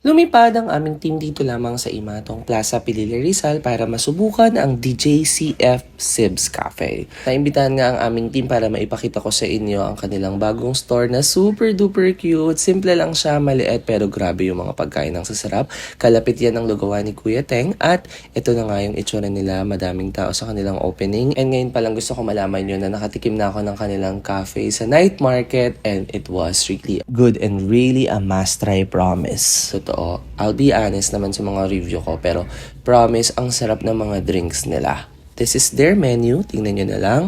Lumipad ang aming team dito lamang sa Imatong Plaza, Pililla, Rizal para masubukan ang DJCF Sibs Cafe. Naimbitahan nga ang aming team para maipakita ko sa inyo ang kanilang bagong store na super duper cute. Simple lang siya, maliit pero grabe yung mga pagkain ng sasarap. Kalapit yan ng lugawan ni Kuya Teng at ito na nga yung itsura nila. Madaming tao sa kanilang opening. And ngayon pa lang gusto ko malaman nyo na nakatikim na ako ng kanilang cafe sa night market and it was really good and really a must try, promise. Totoo. I'll be honest naman sa mga review ko pero promise ang sarap ng mga drinks nila. This is their menu. Tingnan nyo na lang.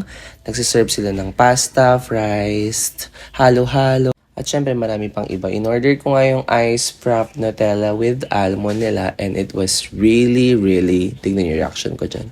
Nagsiserve sila ng pasta, fries, halo-halo. At syempre marami pang iba. In-order ko nga yung ice frap Nutella with almond nila and it was really, really, tingnan yung reaction ko dyan.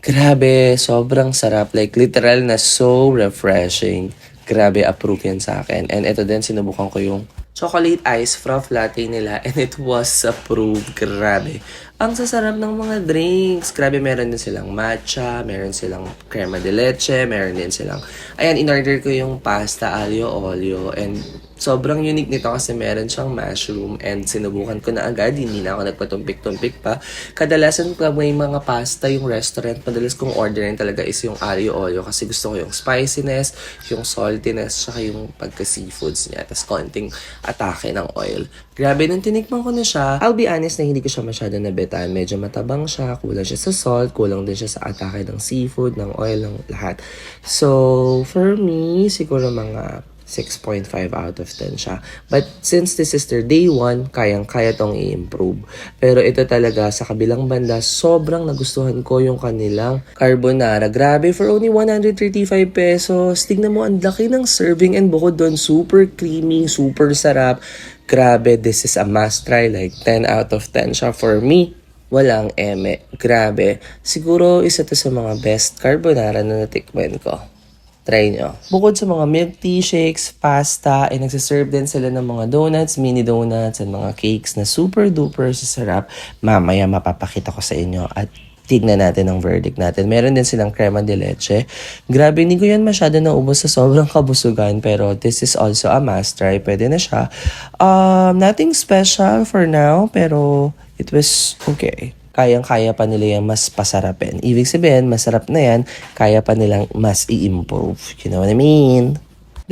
Grabe, sobrang sarap. Like literal na so refreshing. Grabe, approve yan sa akin. And ito din, sinubukan ko yung chocolate ice froth latte nila and it was approved. Grabe. Ang sasarap ng mga drinks. Grabe, meron din silang matcha, meron silang crema de leche, meron din silang... Ayan, in-order ko yung pasta aglio olio and sobrang unique nito kasi meron siyang mushroom and sinubukan ko na agad. Hindi na ako nagpatumpik-tumpik pa. Kadalasan pag may mga pasta yung restaurant, madalas kong orderin talaga is yung aglio olio kasi gusto ko yung spiciness, yung saltiness, saka yung pagka-seafoods niya. Tapos konting atake ng oil. Grabe, nung tinikman ko na siya, I'll be honest na hindi ko siya masyado nabitan. Medyo matabang siya, kulang siya sa salt, kulang din siya sa atake ng seafood, ng oil, ng lahat. So, for me, siguro mga 6.5 out of 10 siya. But since this is their day 1, kayang-kaya tong i-improve. Pero ito talaga, sa kabilang banda, sobrang nagustuhan ko yung kanilang carbonara. Grabe, for only 135 pesos. Tignan mo, ang laki ng serving and bukod doon, super creamy, super sarap. Grabe, this is a must try. Like 10 out of 10 siya for me. Walang eme. Grabe. Siguro isa to sa mga best carbonara na natikman ko. Try nyo. Bukod sa mga milk tea, shakes, pasta, ay nagsiserve din sila ng mga donuts, mini donuts, at mga cakes na super duper sasarap. Mamaya mapapakita ko sa inyo at tignan natin ang verdict natin. Meron din silang crema de leche. Grabe, hindi ko yan masyado naubos sa sobrang kabusugan pero this is also a must try. Pwede na siya. Nothing special for now pero it was okay. Kayang-kaya pa nila yan mas pasarapin. Ibig sabihin, masarap na yan, kaya pa nilang mas i-improve. You know what I mean?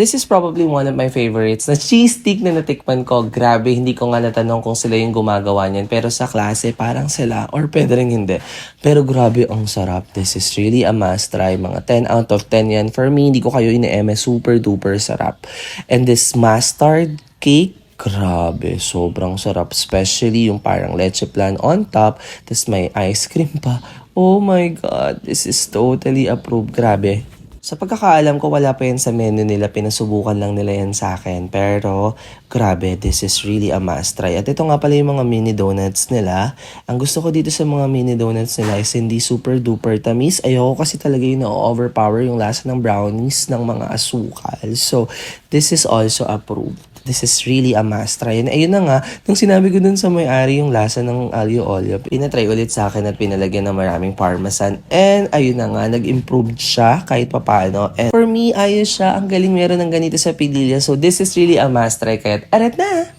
This is probably one of my favorites. Na cheese stick na natikman ko. Grabe, hindi ko nga natanong kung sila yung gumagawa niyan. Pero sa klase, parang sila. Or pwede rin hindi. Pero grabe, ang sarap. This is really a must try. Mga 10 out of 10 yan. For me, hindi ko kayo ine-eme. Super duper sarap. And this mustard cake, grabe, sobrang sarap. Especially yung parang leche flan on top. Tapos may ice cream pa. Oh my God, this is totally approved. Grabe. Sa pagkakaalam ko, wala pa yan sa menu nila. Pinasubukan lang nila yan sa akin. Pero, grabe, this is really a must try. At ito nga pala yung mga mini donuts nila. Ang gusto ko dito sa mga mini donuts nila is hindi super duper tamis. Ayoko kasi talaga yung na-overpower yung lasa ng brownies ng mga asukal. So, this is also approved. This is really a must try. And ayun na nga, nung sinabi ko dun sa may-ari yung lasa ng aglio olio, pinatry ulit sa akin at pinalagyan ng maraming parmesan. And ayun na nga, nag-improve siya kahit papaano. And for me, ayos siya. Ang galing meron ng ganito sa Pililla. So this is really a must try. Kaya't arat na!